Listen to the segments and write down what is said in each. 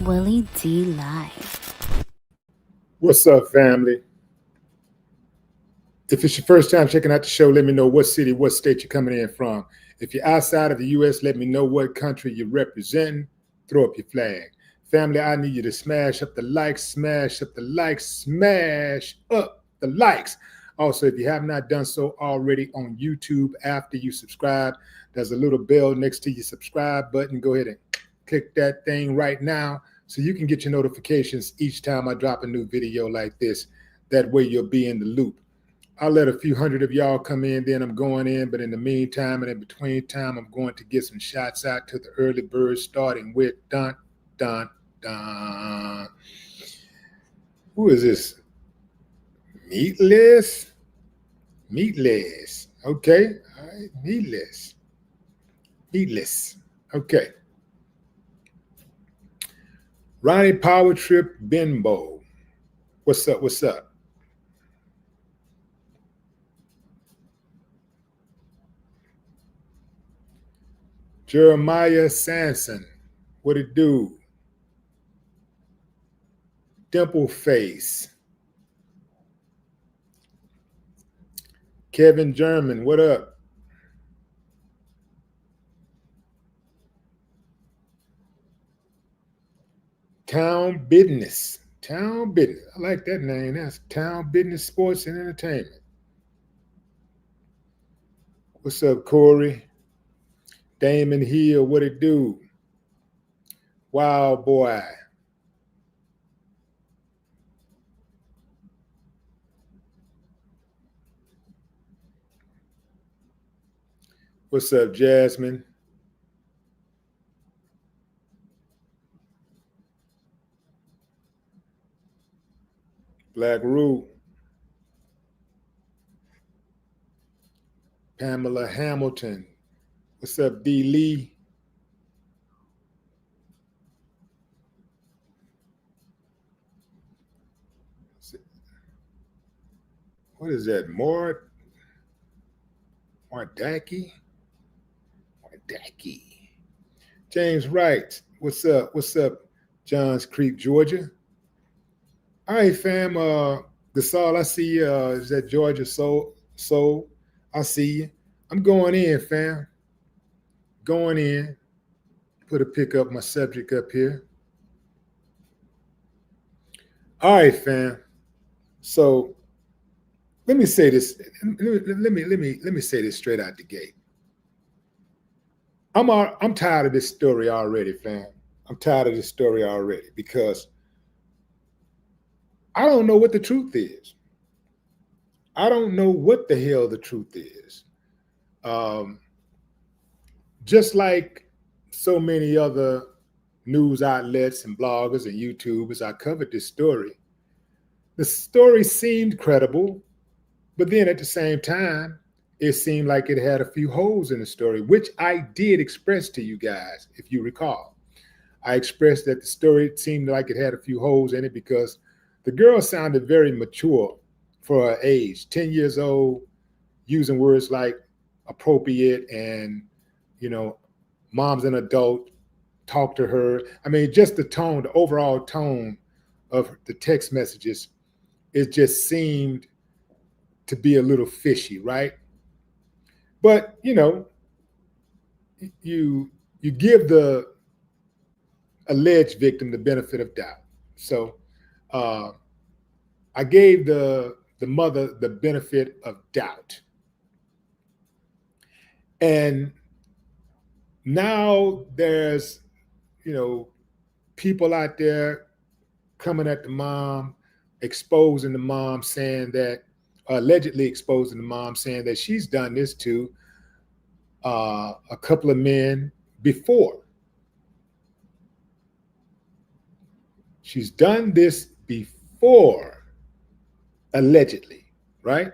Willie D Live. What's up, family? If it's your first time checking out the show, let me know what city, what state you're coming in from. If you're outside of the U.S., let me know what country you're representing. Throw up your flag. Family, I need you to smash up the likes, smash up the likes, smash up the likes. Also, if you have not done so already on YouTube after you subscribe, there's a little bell next to your subscribe button. Go ahead and click that thing right now so you can get your notifications each time I drop a new video like this. That way you'll be in the loop. I'll let a few hundred of y'all come in, then I'm going in. But in the meantime and in between time, I'm going to get some shots out to the early birds, starting with dun, dun, dun. Who is this? Meatless? Meatless. Okay. All right. Meatless. Meatless. Okay. Ronnie Power Trip Bimbo. What's up? What's up? Jeremiah Sanson. What it do? Dimple Face. Kevin German, what up? Town Business. Town Business. I like that name. That's Town Business Sports and Entertainment. What's up, Corey? Damon Hill, what it do? Wild Boy. What's up, Jasmine? Black Roo. Pamela Hamilton. What's up, D. Lee? What is that? Mardaki? Mardaki. James Wright. What's up? What's up, Johns Creek, Georgia? All right, fam. Gasol, I see you. Is that Georgia Soul? I see you. I'm going in, fam. Going in. Put a pick up my subject up here. All right, fam. So let me say this. Let me say this straight out the gate. I'm tired of this story already, fam. I'm tired of this story already because I don't know what the truth is. I don't know what the hell the truth is. Just like so many other news outlets and bloggers and YouTubers, I covered this story. The story seemed credible, but then at the same time, it seemed like it had a few holes in the story, which I did express to you guys, if you recall. I expressed that the story seemed like it had a few holes in it because the girl sounded very mature for her age, 10 years old, using words like appropriate and, mom's an adult, talk to her. I mean, just the tone, the overall tone of the text messages, it just seemed to be a little fishy, right? But, you give the alleged victim the benefit of doubt. So I gave the mother the benefit of doubt. And now there's, people out there coming at the mom, exposing the mom, saying that, allegedly exposing the mom, saying that she's done this to a couple of men before. She's done this before, allegedly, right?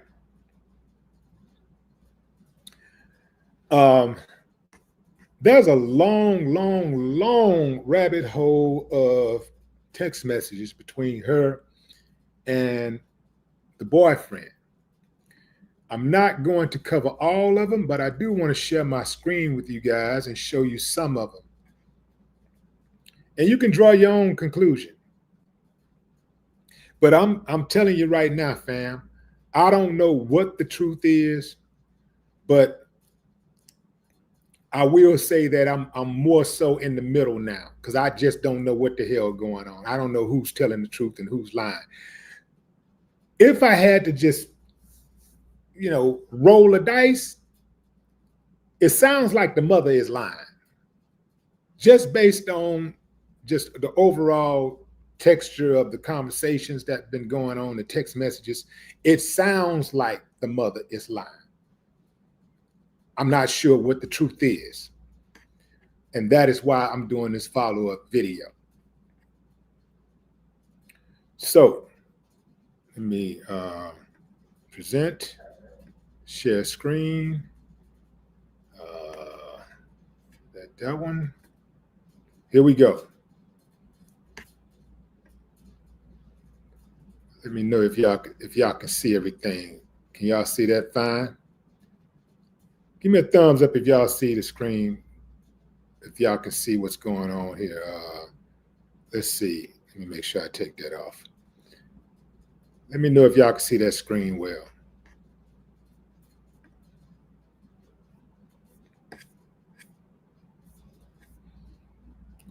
There's a long rabbit hole of text messages between her and the boyfriend. I'm not going to cover all of them, but I do want to share my screen with you guys and show you some of them. And you can draw your own conclusion. But I'm telling you right now, fam, I don't know what the truth is, but I will say that I'm more so in the middle now, because I just don't know what the hell going on. I don't know who's telling the truth and who's lying. If I had to just, roll a dice, it sounds like the mother is lying. Just based on just the overall texture of the conversations that have been going on, the text messages, it sounds like the mother is lying. I'm not sure what the truth is. And that is why I'm doing this follow-up video. So let me present, share screen. That one. Here we go. Let me know if y'all can see everything. Can y'all see that fine? Give me a thumbs up if y'all see the screen, if y'all can see what's going on here. Let's see. Let me make sure I take that off. Let me know if y'all can see that screen well.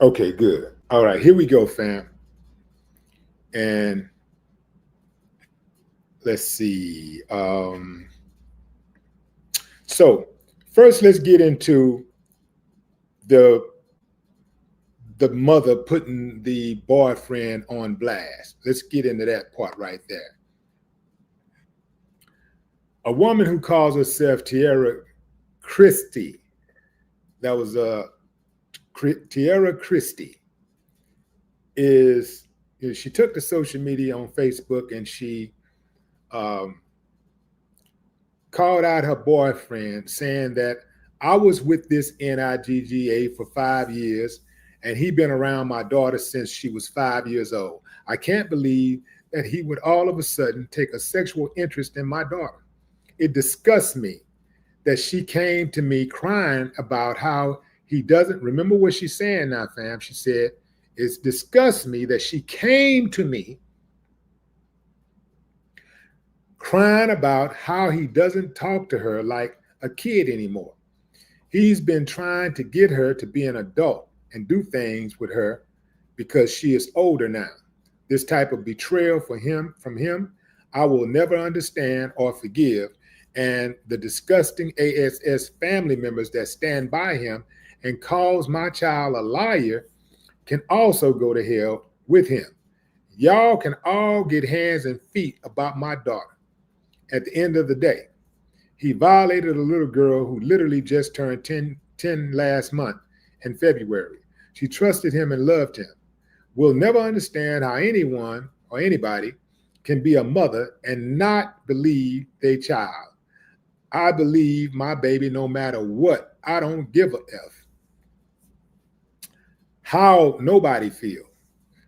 Okay, good. All right, here we go, fam. And let's see. So first, let's get into the mother putting the boyfriend on blast. Let's get into that part right there. A woman who calls herself Tierra Christie, that was Tierra Christie, she took to social media on Facebook and she called out her boyfriend, saying that I was with this NIGGA for 5 years and he'd been around my daughter since she was 5 years old. I can't believe that he would all of a sudden take a sexual interest in my daughter. It disgusts me that she came to me crying about how he doesn't remember what she's saying now, fam. She said, it disgusts me that she came to me crying about how he doesn't talk to her like a kid anymore. He's been trying to get her to be an adult and do things with her because she is older now. This type of betrayal from him, I will never understand or forgive. And the disgusting ASS family members that stand by him and calls my child a liar can also go to hell with him. Y'all can all get hands and feet about my daughter. At the end of the day, he violated a little girl who literally just turned 10 last month in February. She trusted him and loved him. We'll never understand how anyone or anybody can be a mother and not believe their child. I believe my baby no matter what. I don't give a F how nobody feel.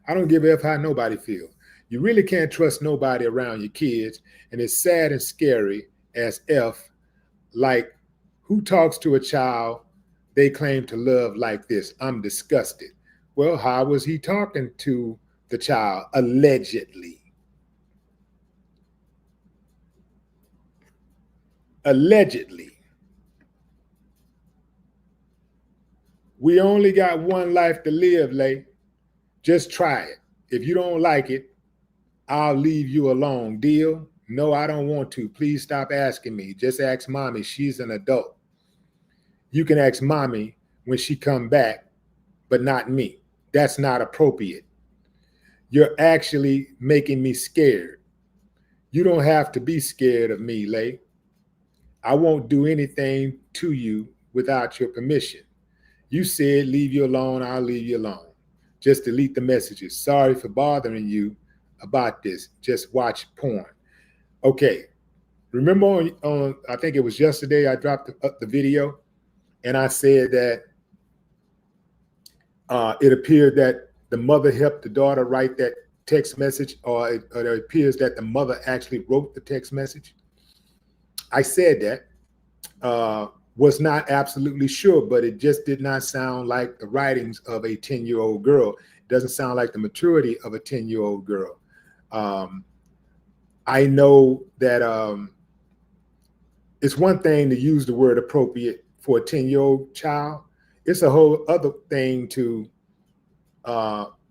I don't give a F how nobody feel. You really can't trust nobody around your kids, and it's sad and scary as F. Like, who talks to a child they claim to love like this? I'm disgusted. Well, how was he talking to the child? Allegedly. Allegedly. We only got one life to live, Lay. Just try it. If you don't like it, I'll leave you alone. Deal? No, I don't want to. Please stop asking me. Just ask mommy. She's an adult. You can ask mommy when she come back, but not me. That's not appropriate. You're actually making me scared. You don't have to be scared of me, Lay. I won't do anything to you without your permission. You said leave you alone, I'll leave you alone. Just delete the messages. Sorry for bothering you about this. Just watch porn. Okay. Remember on I think it was yesterday, I dropped the video and I said that it appeared that the mother helped the daughter write that text message, or it appears that the mother actually wrote the text message. I said that. Was not absolutely sure, but it just did not sound like the writings of a 10-year-old girl. Doesn't sound like the maturity of a 10-year-old girl. I know that it's one thing to use the word appropriate for a 10-year-old child. It's a whole other thing to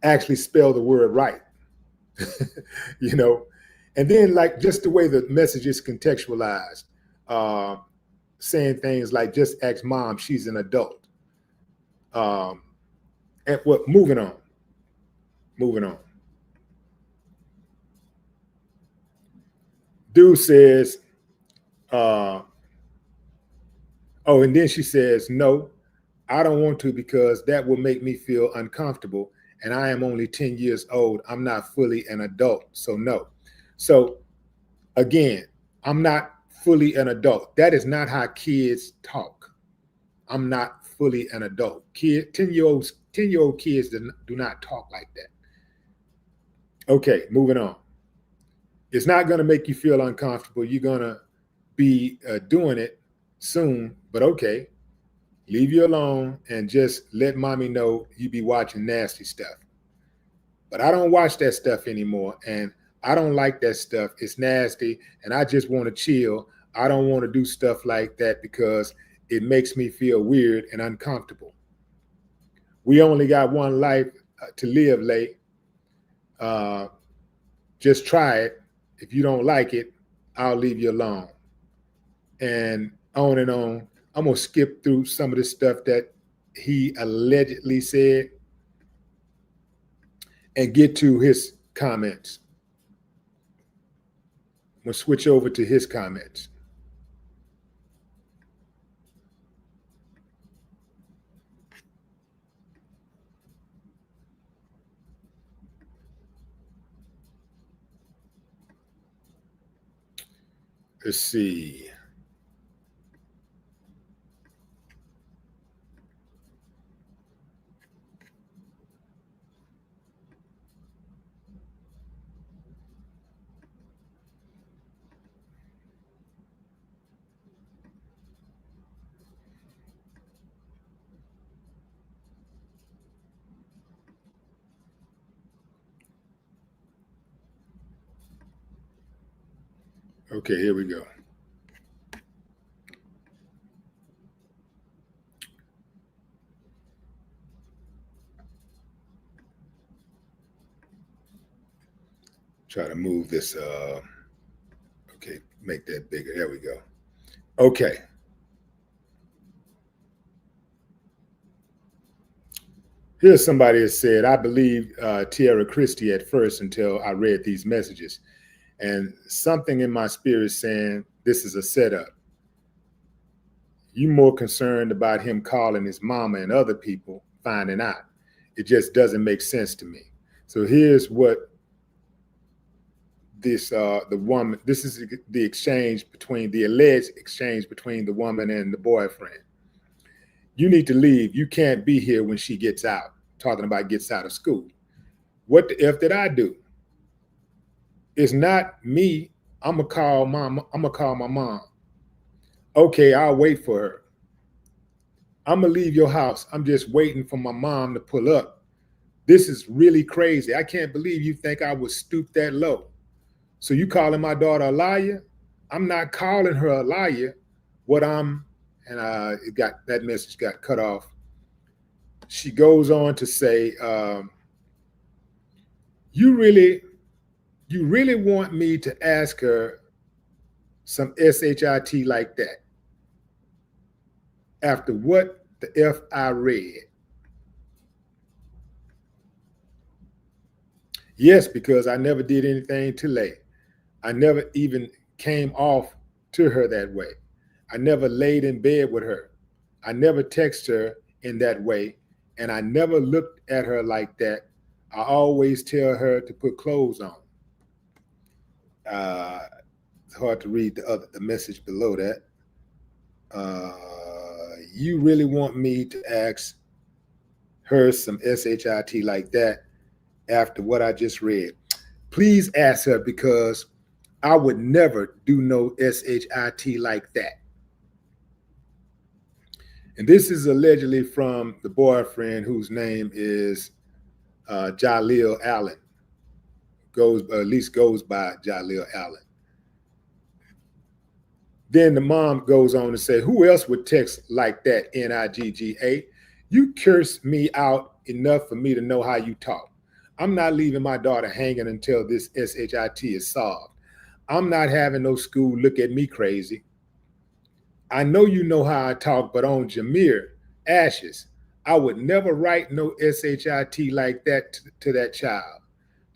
actually spell the word right, you know? And then like just the way the message is contextualized, saying things like just ask mom, she's an adult. And what, moving on. Dude says, oh, and then she says, no, I don't want to because that will make me feel uncomfortable. And I am only 10 years old. I'm not fully an adult. So no. So again, I'm not fully an adult. That is not how kids talk. I'm not fully an adult. 10-year-old kids do not talk like that. Okay, moving on. It's not going to make you feel uncomfortable. You're going to be doing it soon, but okay. Leave you alone and just let mommy know you be watching nasty stuff. But I don't watch that stuff anymore, and I don't like that stuff. It's nasty, and I just want to chill. I don't want to do stuff like that because it makes me feel weird and uncomfortable. We only got one life to live, Lay. Just try it. If you don't like it, I'll leave you alone. And on and on. I'm going to skip through some of the stuff that he allegedly said and get to his comments. I'm going to switch over to his comments. Let's see. Okay, here we go. Try to move this. Okay, make that bigger. There we go. Okay. Here's somebody that said, I believed Tierra Christie at first until I read these messages. And something in my spirit saying, this is a setup. You more concerned about him calling his mama and other people finding out. It just doesn't make sense to me. So here's what this is the exchange between the alleged exchange between the woman and the boyfriend. You need to leave. You can't be here when she gets out. Talking about gets out of school. What the F did I do? It's not me. I'm gonna call my mom. Okay, I'll wait for her. I'm gonna leave your house. I'm just waiting for my mom to pull up. This is really crazy. I can't believe you think I would stoop that low. So you calling my daughter a liar? I'm not calling her a liar. That message got cut off. She goes on to say, you really want me to ask her some SHIT like that after what the F I read? Yes, because I never did anything to Lay. I never even came off to her that way. I never laid in bed with her. I never texted her in that way. And I never looked at her like that. I always tell her to put clothes on. It's hard to read the message below that. You really want me to ask her some SHIT like that after what I just read? Please ask her, because I would never do no SHIT like that. And this is allegedly from the boyfriend, whose name is Jaleel Allen, at least goes by Jaleel Allen. Then the mom goes on to say, who else would text like that, Nigga? You curse me out enough for me to know how you talk. I'm not leaving my daughter hanging until this SHIT is solved. I'm not having no school look at me crazy. I know you know how I talk, but on Jameer Ashes, I would never write no SHIT like that to that child.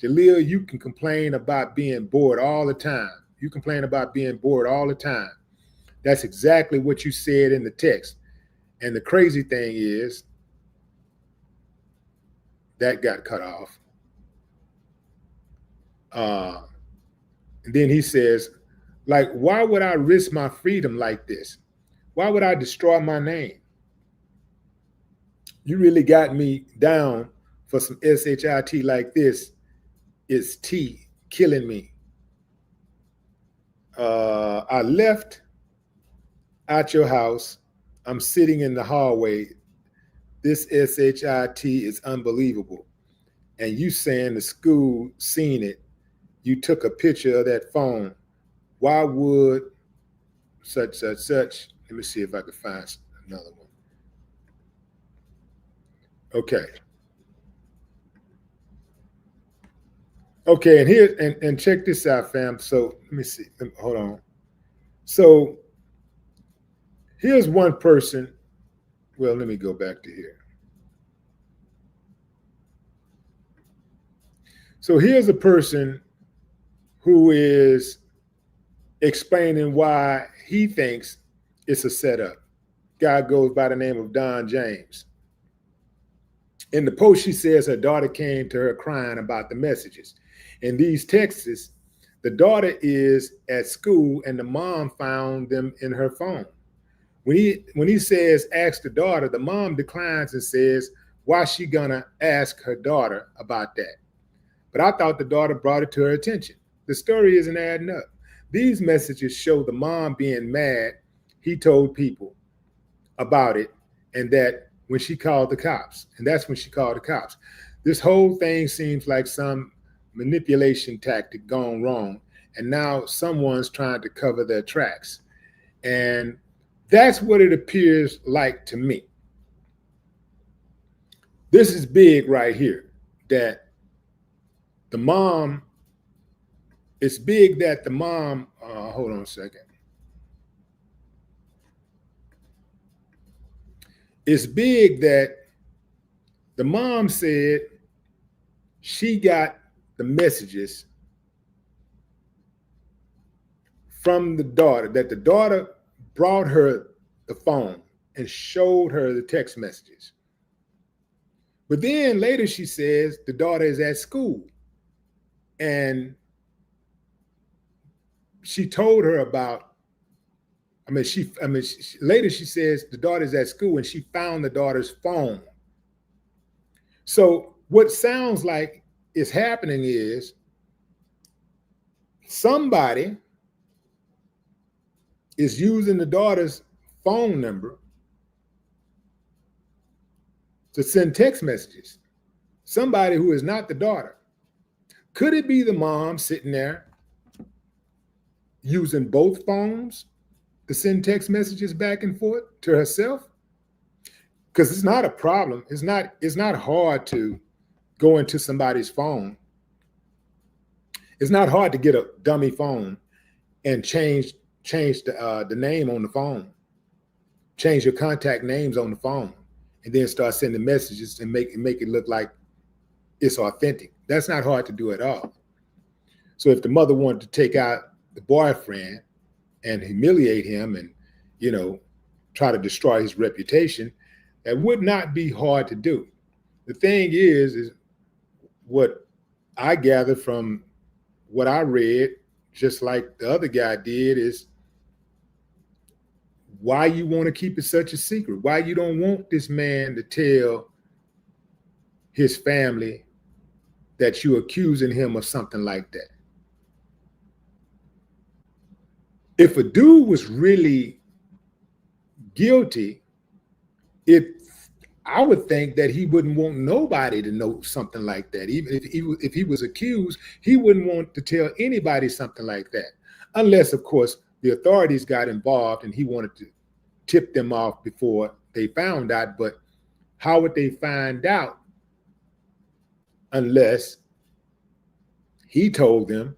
Jaleel, you can complain about being bored all the time. You complain about being bored all the time. That's exactly what you said in the text. And the crazy thing is, that got cut off. And then he says, like, why would I risk my freedom like this? Why would I destroy my name? You really got me down for some SHIT like this. It's T killing me. I left out your house. I'm sitting in the hallway. This SHIT is unbelievable. And you saying the school seen it. You took a picture of that phone. Why would such? Let me see if I can find another one. Okay. Okay, and here and check this out, fam. So let me see. Hold on. So here's one person. Well, let me go back to here. So here's a person who is explaining why he thinks it's a setup. Guy goes by the name of Don James. In the post, she says her daughter came to her crying about the messages. In these texts, the daughter is at school and the mom found them in her phone. When he says, ask the daughter, the mom declines and says, why she gonna ask her daughter about that? But I thought the daughter brought it to her attention. The story isn't adding up. These messages show the mom being mad he told people about it, and that when she called the cops, and that's when she called the cops. This whole thing seems like some manipulation tactic gone wrong, and now someone's trying to cover their tracks. And that's what it appears like to me. This is big right here, that the mom, it's big that the mom, hold on a second. It's big that the mom said she got the messages from the daughter, that the daughter brought her the phone and showed her the text messages. But then later she says the daughter is at school and she told her about, later she says the daughter's at school and she found the daughter's phone. So what sounds like is happening is somebody is using the daughter's phone number to send text messages. Somebody who is not the daughter. Could it be the mom sitting there using both phones to send text messages back and forth to herself? Because it's not a problem. It's not hard to go into somebody's phone. It's not hard to get a dummy phone and change the name on the phone, change your contact names on the phone, and then start sending messages and make it look like it's authentic. That's not hard to do at all. So if the mother wanted to take out the boyfriend and humiliate him and, try to destroy his reputation, that would not be hard to do. The thing is what I gathered from what I read, just like the other guy did, is why you want to keep it such a secret, why you don't want this man to tell his family that you're accusing him of something like that. If a dude was really guilty, I would think that he wouldn't want nobody to know something like that. Even if he was accused, he wouldn't want to tell anybody something like that, unless, of course, the authorities got involved and he wanted to tip them off before they found out. But how would they find out unless he told them,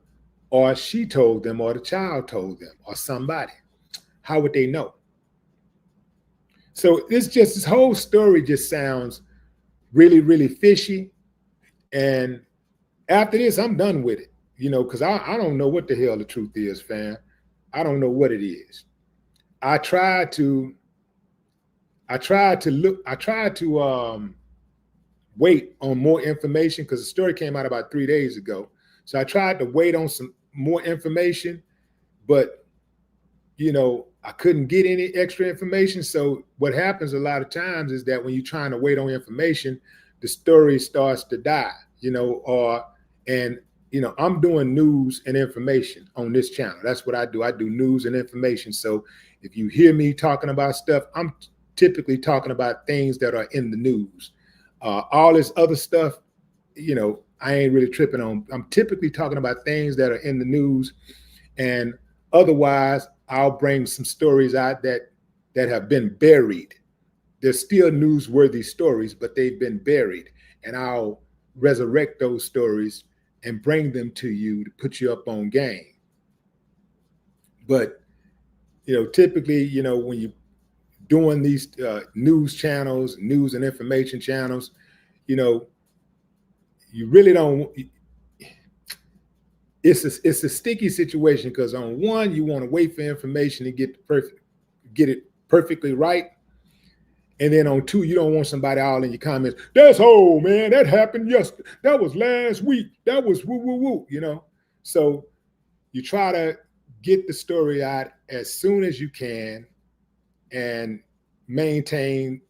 or she told them, or the child told them, or somebody? How would they know? So this whole story just sounds really, really fishy. And after this, I'm done with it, because I don't know what the hell the truth is, fam. I don't know what it is. I tried to wait on more information because the story came out about 3 days ago. So I tried to wait on some more information, but I couldn't get any extra information. So what happens a lot of times is that when you're trying to wait on information, the story starts to die, I'm doing news and information on this channel. That's what I do. I do news and information. So if you hear me talking about stuff, I'm typically talking about things that are in the news. All this other stuff, I ain't really tripping on. I'm typically talking about things that are in the news, and otherwise I'll bring some stories out that have been buried. They're still newsworthy stories, but they've been buried, and I'll resurrect those stories and bring them to you to put you up on game. But typically, when you're doing these news channels, news and information channels, you really don't. It's a sticky situation because on one, you want to wait for information to get it perfectly right, and then on two, you don't want somebody all in your comments. That's old, man. That happened yesterday. That was last week. That was woo woo woo. So you try to get the story out as soon as you can, and maintain,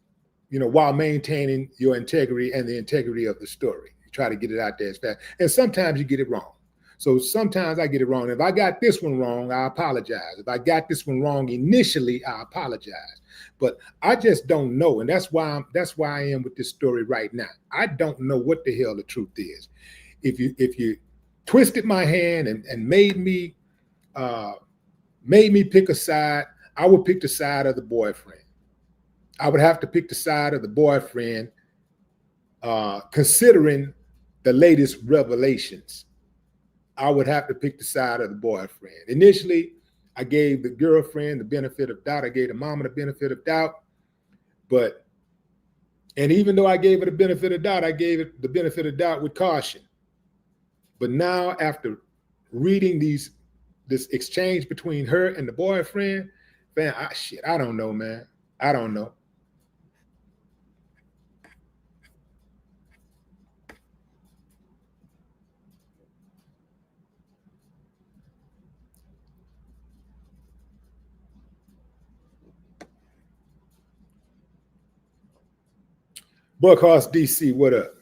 while maintaining your integrity and the integrity of the story. You try to get it out there as fast, and sometimes you get it wrong. So sometimes I get it wrong. If I got this one wrong, I apologize. If I got this one wrong initially, I apologize. But I just don't know, and that's why I am with this story right now. I don't know what the hell the truth is. If you twisted my hand and made me pick a side, I would pick the side of the boyfriend. I would have to pick the side of the boyfriend, considering the latest revelations. I would have to pick the side of the boyfriend. Initially, I gave the girlfriend the benefit of doubt. I gave the mama the benefit of doubt. And even though I gave her the benefit of doubt, I gave it the benefit of doubt with caution. But now, after reading this exchange between her and the boyfriend, man, I don't know, man. I don't know. Buckhorse DC, what up?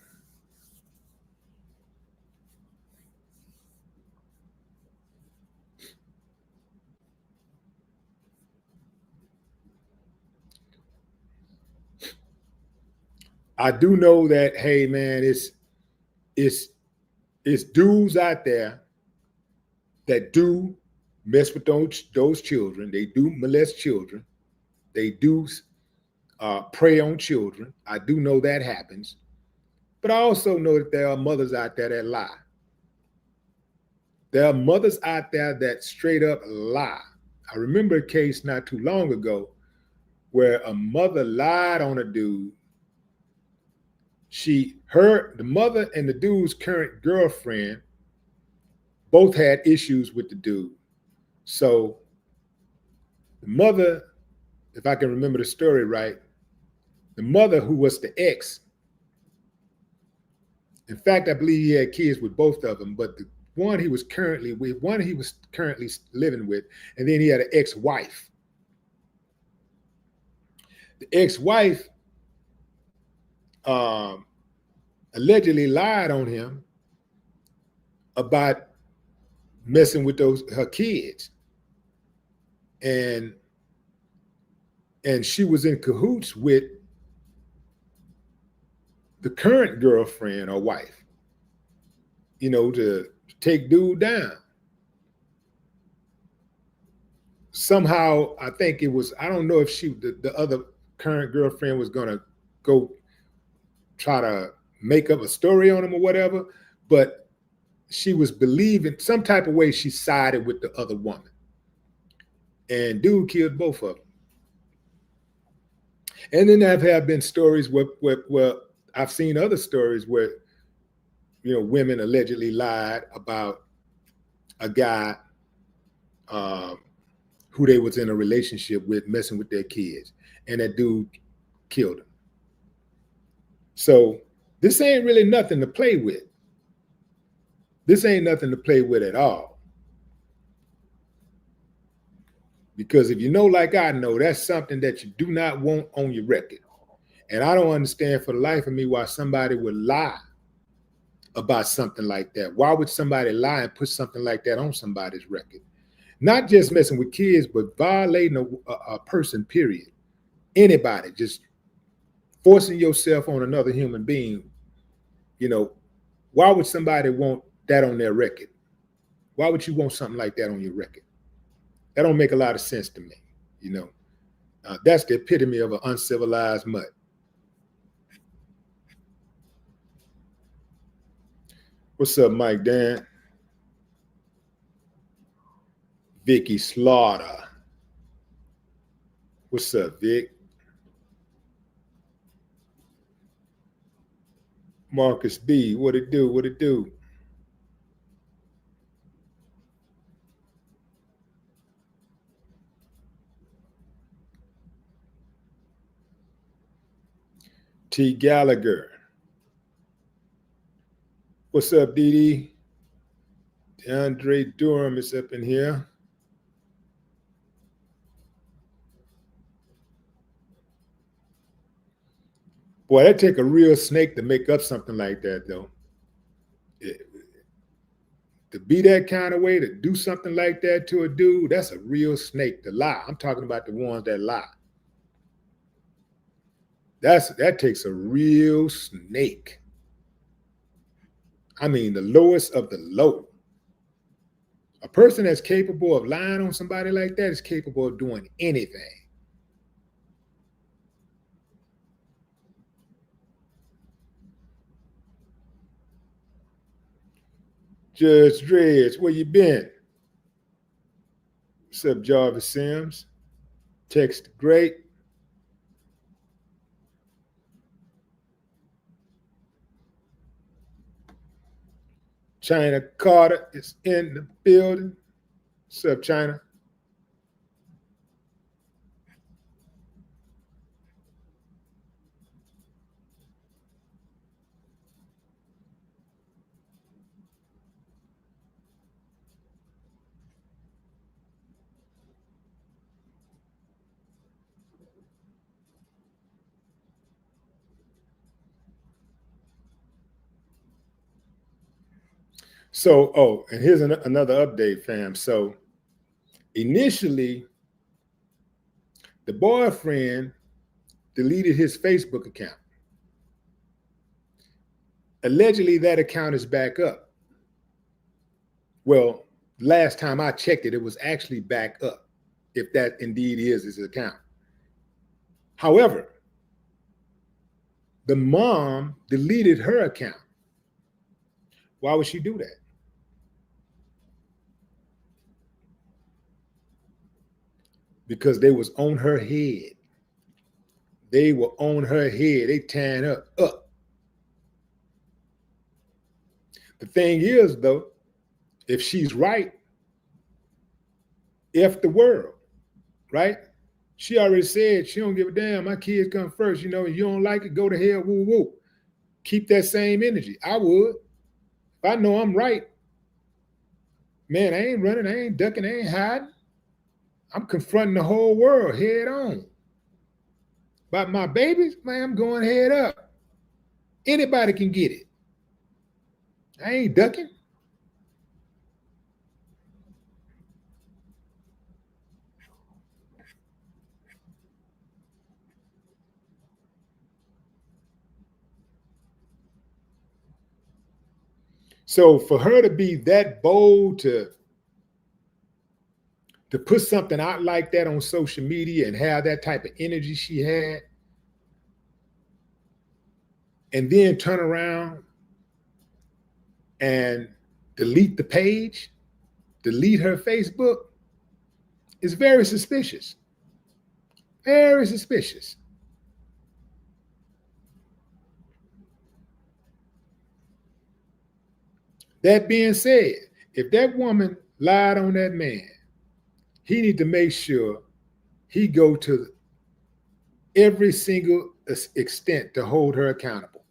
I do know that, hey man, it's dudes out there that do mess with those children. They do molest children. They do prey on children. I do know that happens. But I also know that there are mothers out there that lie. There are mothers out there that straight up lie. I remember a case not too long ago where a mother lied on a dude. The mother and the dude's current girlfriend both had issues with the dude. So the mother, if I can remember the story right, the mother, who was the ex, in fact, I believe he had kids with both of them, but the one he was currently living with, and then he had an ex-wife. The ex-wife allegedly lied on him about messing with her kids, and she was in cahoots with the current girlfriend or wife, to take dude down. Somehow, I think it was, I don't know if the other current girlfriend was going to go try to make up a story on him or whatever, but she was believing some type of way she sided with the other woman. And dude killed both of them. And then there have been stories where I've seen other stories where, women allegedly lied about a guy who they was in a relationship with, messing with their kids, and that dude killed him. So this ain't really nothing to play with. This ain't nothing to play with at all. Because if you know, like I know, that's something that you do not want on your record. And I don't understand for the life of me why somebody would lie about something like that. Why would somebody lie and put something like that on somebody's record? Not just messing with kids, but violating a person, period. Anybody, just forcing yourself on another human being. Why would somebody want that on their record? Why would you want something like that on your record? That don't make a lot of sense to me. That's the epitome of an uncivilized mutt. What's up, Mike Dan? Vicky Slaughter. What's up, Vic? Marcus B, what it do? What it do? T Gallagher. What's up, Dee Dee? DeAndre Durham is up in here. Boy, that take a real snake to make up something like that, though. To be that kind of way, to do something like that to a dude, that's a real snake to lie. I'm talking about the ones that lie. That takes a real snake. I mean, the lowest of the low. A person that's capable of lying on somebody like that is capable of doing anything. Judge Dredge, where you been? What's up, Jarvis Sims? Text great. China Carter is in the building. What's up, China? So, and here's another update, fam. So initially, the boyfriend deleted his Facebook account. Allegedly, that account is back up. Well, last time I checked it, it was actually back up, if that indeed is his account. However, the mom deleted her account. Why would she do that? Because they was on her head. They were on her head. They tearing her up. The thing is, though, if she's right, F the world, right? She already said she don't give a damn. My kids come first. You don't like it, go to hell, woo woo. Keep that same energy. I would. If I know I'm right, man, I ain't running, I ain't ducking, I ain't hiding. I'm confronting the whole world head on. About my babies, man, I'm going head up. Anybody can get it. I ain't ducking. So for her to be that bold to put something out like that on social media and have that type of energy she had, and then turn around and delete the page, delete her Facebook, is very suspicious. Very suspicious. That being said, if that woman lied on that man, he need to make sure he go to every single extent to hold her accountable.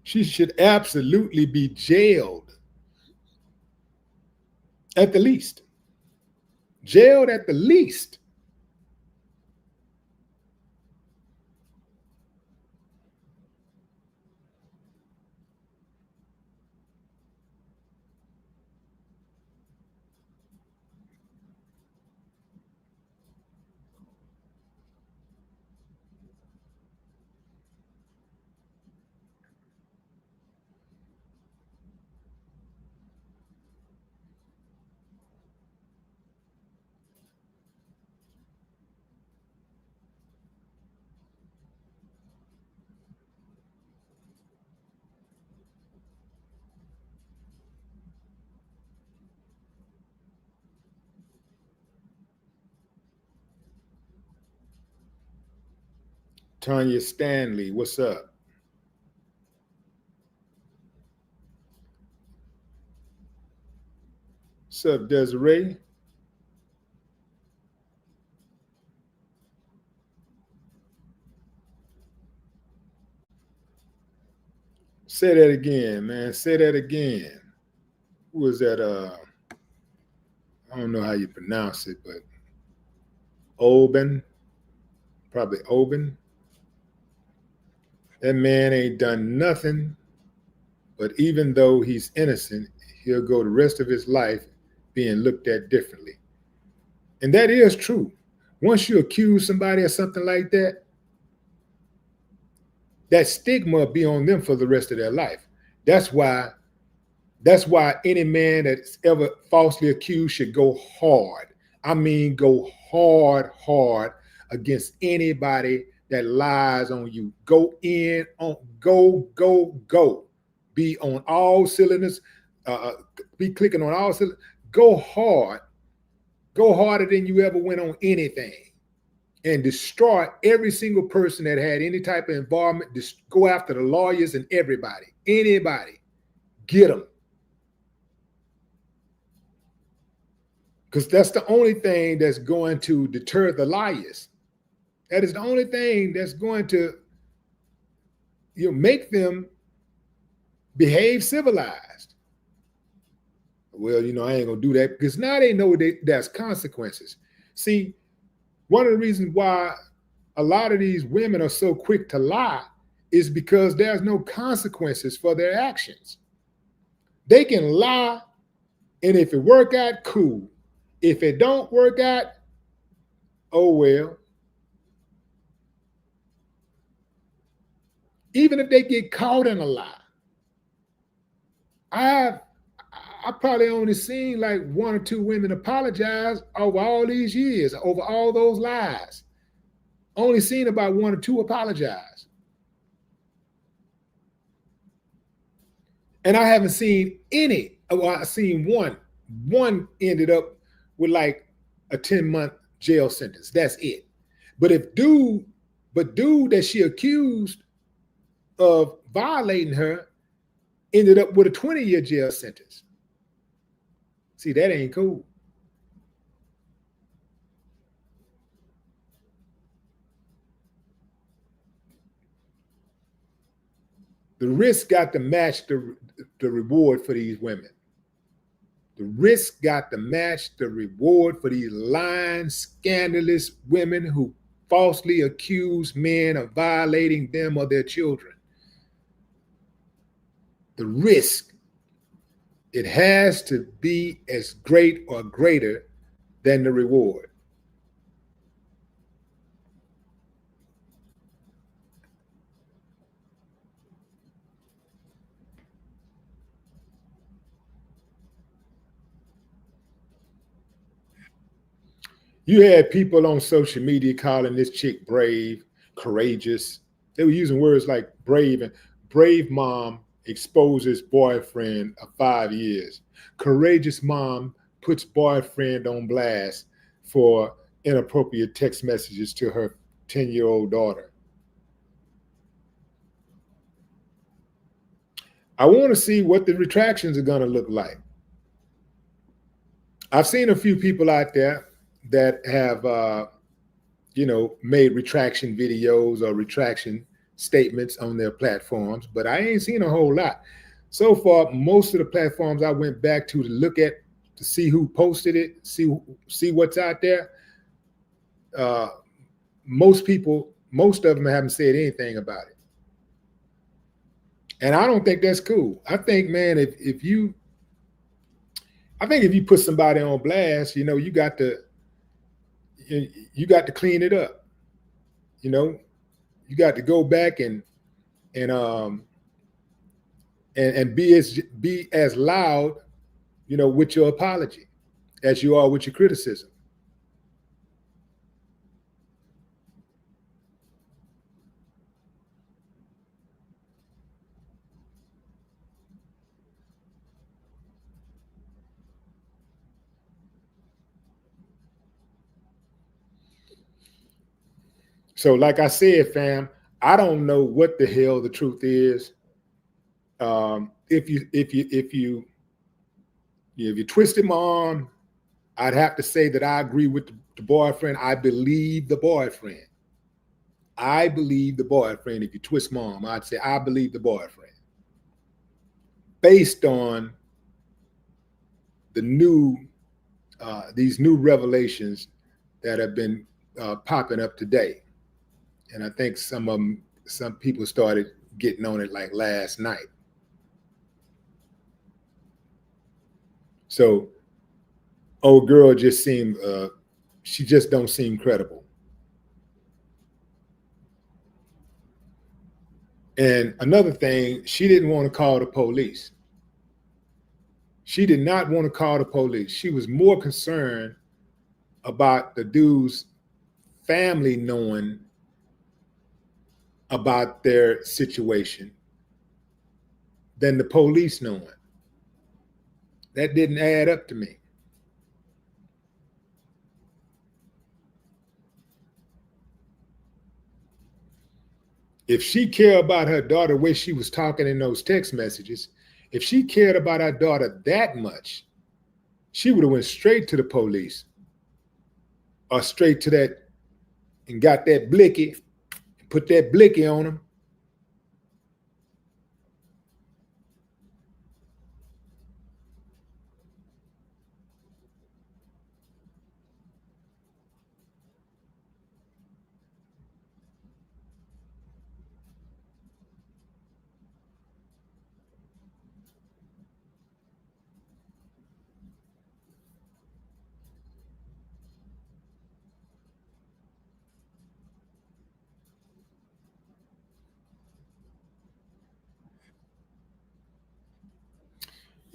She should absolutely be jailed at the least. Jailed at the least. Tanya Stanley, what's up? What's up, Desiree? Say that again, man. Say that again. Who was that? I don't know how you pronounce it, but Oben, probably Oben. That man ain't done nothing, but even though he's innocent, he'll go the rest of his life being looked at differently. And that is true. Once you accuse somebody of something like that, that stigma will be on them for the rest of their life. That's why any man that's ever falsely accused should go hard. I mean, go hard against anybody that lies on you. Go in on, go. Be on all cylinders. Be clicking on all cylinders. Go hard. Go harder than you ever went on anything. And destroy every single person that had any type of involvement. Just go after the lawyers and everybody. Anybody. Get them. Because that's the only thing that's going to deter the liars. That is the only thing that's going to make them behave civilized. Well, I ain't going to do that because now they know there's consequences. See, one of the reasons why a lot of these women are so quick to lie is because there's no consequences for their actions. They can lie, and if it work out, cool. If it don't work out, oh well. Even if they get caught in a lie, I probably only seen like one or two women apologize over all these years, over all those lies. Only seen about one or two apologize. And I haven't seen any. Well, I seen one. One ended up with like a 10-month jail sentence. That's it. But dude that she accused of violating her ended up with a 20-year jail sentence. See, that ain't cool. The risk got to match the reward for these women. The risk got to match the reward for these lying, scandalous women who falsely accuse men of violating them or their children. The risk, it has to be as great or greater than the reward. You had people on social media calling this chick brave, courageous. They were using words like brave and brave mom exposes boyfriend of 5 years. Courageous mom puts boyfriend on blast for inappropriate text messages to her 10-year-old daughter. I want to see what the retractions are going to look like. I've seen a few people out there that have, made retraction videos or retraction statements on their platforms, but I ain't seen a whole lot. So far, most of the platforms I went back to look at to see who posted it, see what's out there. Most of them haven't said anything about it. And I don't think that's cool. I think, man, if you put somebody on blast, you got to clean it up. You got to go back and be as loud, with your apology as you are with your criticism. So, like I said, fam, I don't know what the hell the truth is. If you twisted my arm, I'd have to say that I agree with the boyfriend. I believe the boyfriend. If you twist my arm, I'd say I believe the boyfriend, based on these new revelations that have been popping up today. And I think some people started getting on it like last night. So old girl just seemed, she just don't seem credible. And another thing, she didn't want to call the police. She did not want to call the police. She was more concerned about the dude's family knowing about their situation than the police knowing. That didn't add up to me. If she cared about her daughter the way she was talking in those text messages, if she cared about her daughter that much, she would have went straight to the police or straight to that and got that blicky, put that blicky on them.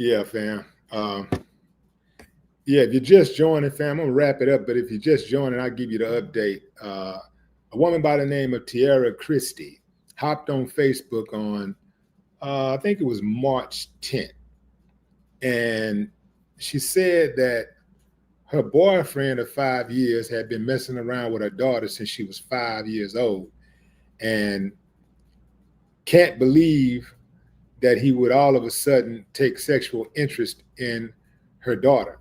Yeah, fam. Yeah, if you're just joining, fam, I'm gonna wrap it up. But if you're just joining, I'll give you the update. A woman by the name of Tiara Christie hopped on Facebook on, I think it was March 10th. And she said that her boyfriend of 5 years had been messing around with her daughter since she was 5 years old, and can't believe that he would all of a sudden take sexual interest in her daughter.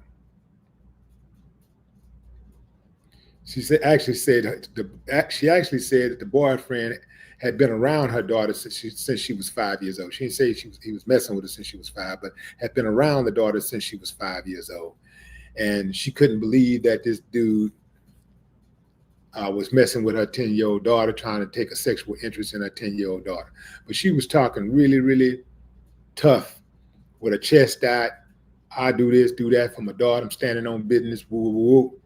She actually said that the boyfriend had been around her daughter since she was 5 years old. She didn't say he was messing with her since she was 5, but had been around the daughter since she was 5 years old. And she couldn't believe that this dude was messing with her 10-year-old daughter, trying to take a sexual interest in her 10-year-old daughter. But she was talking really, really tough with her chest out. I do this, do that for my daughter. I'm standing on business, woo, woo, woo.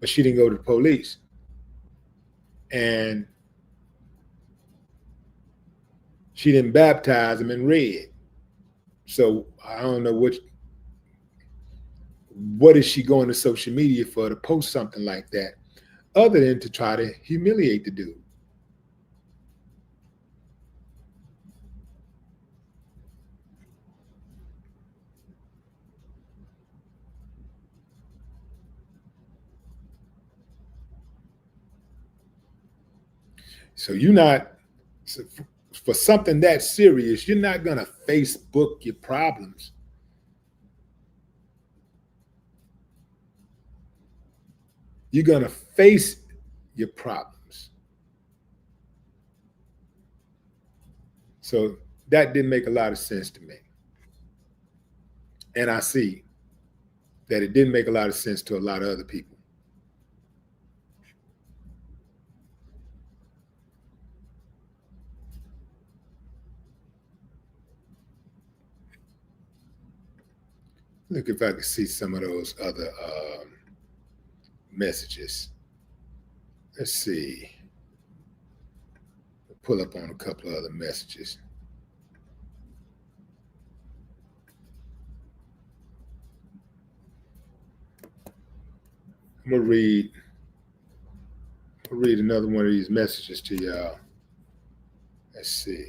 But she didn't go to the police. And she didn't baptize him in red. So I don't know what is she going to social media for to post something like that, other than to try to humiliate the dude? So you're not, for something that serious, you're not going to Facebook your problems. You're going to face your problems. So that didn't make a lot of sense to me. And I see that it didn't make a lot of sense to a lot of other people. Look if I can see some of those other messages. Let's see. Pull up on a couple of other messages. I'm gonna read another one of these messages to y'all. Let's see.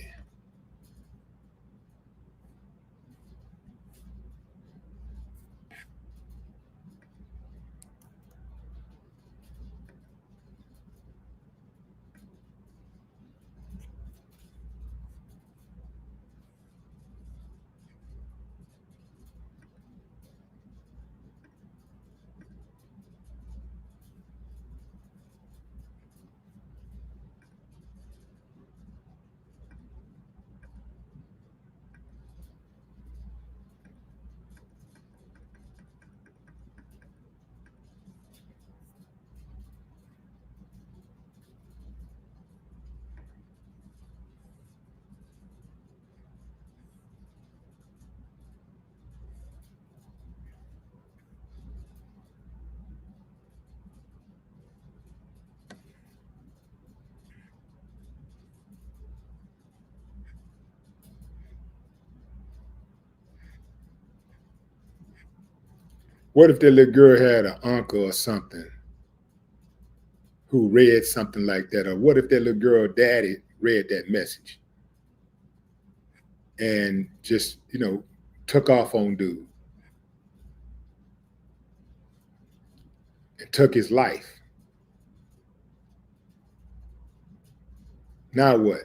What if that little girl had an uncle or something who read something like that? Or what if that little girl daddy read that message and just, took off on dude and took his life? Now what?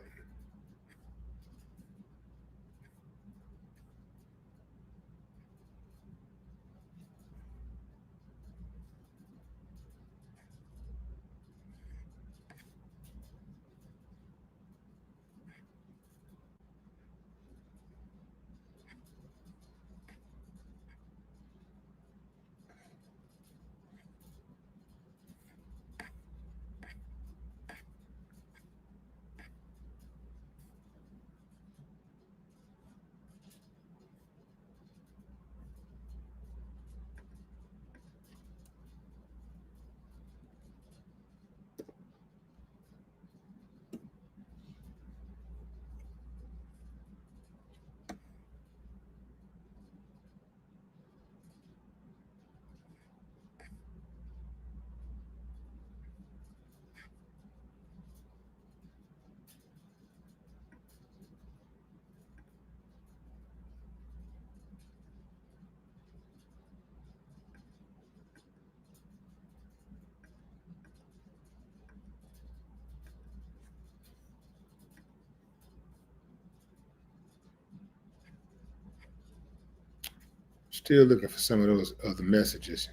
Still looking for some of those other messages.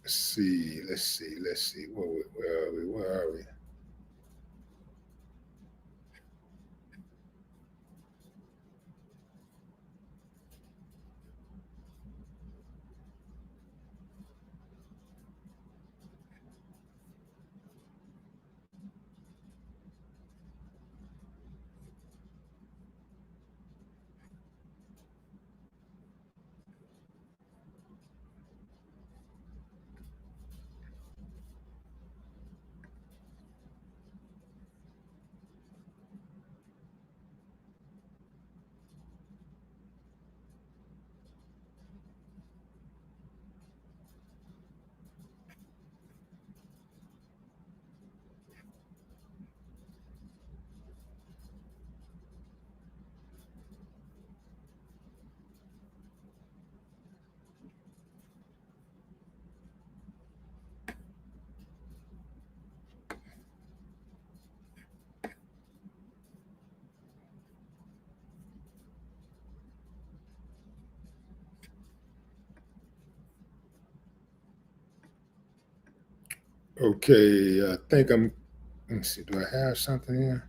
Let's see. Where are we? Okay, I think let me see, do I have something here?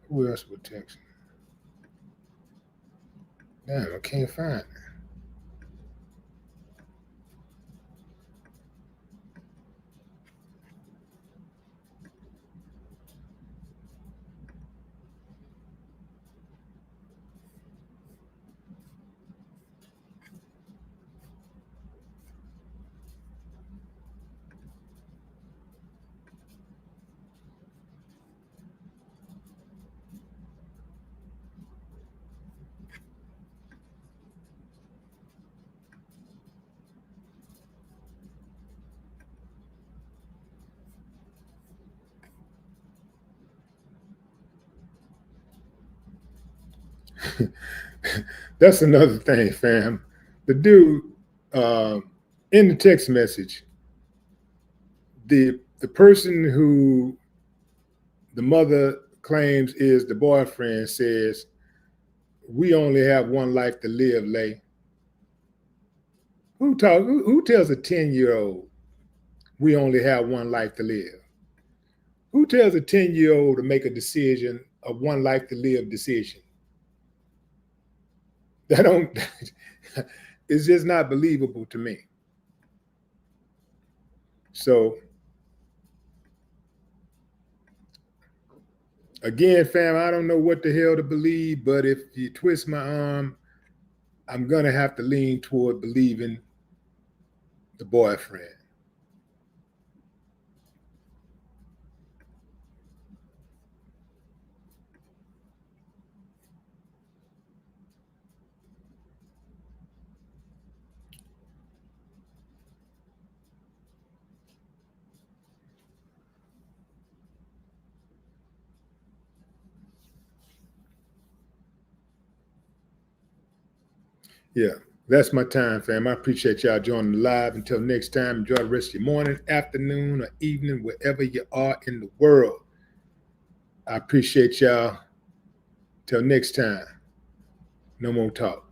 Who else would text me? Damn, I can't find it. That's another thing, fam. The dude in the text message, the person who the mother claims is the boyfriend says, "We only have one life to live, Lay." Who tells a 10-year-old we only have one life to live? Who tells a 10-year-old to make a decision, a one life to live decision? That don't it's just not believable to me. So again, fam, I don't know what the hell to believe, but if you twist my arm, I'm gonna have to lean toward believing the boyfriend. Yeah, that's my time, fam. I appreciate y'all joining the live. Until next time, enjoy the rest of your morning, afternoon, or evening, wherever you are in the world. I appreciate y'all. Till next time, no more talk.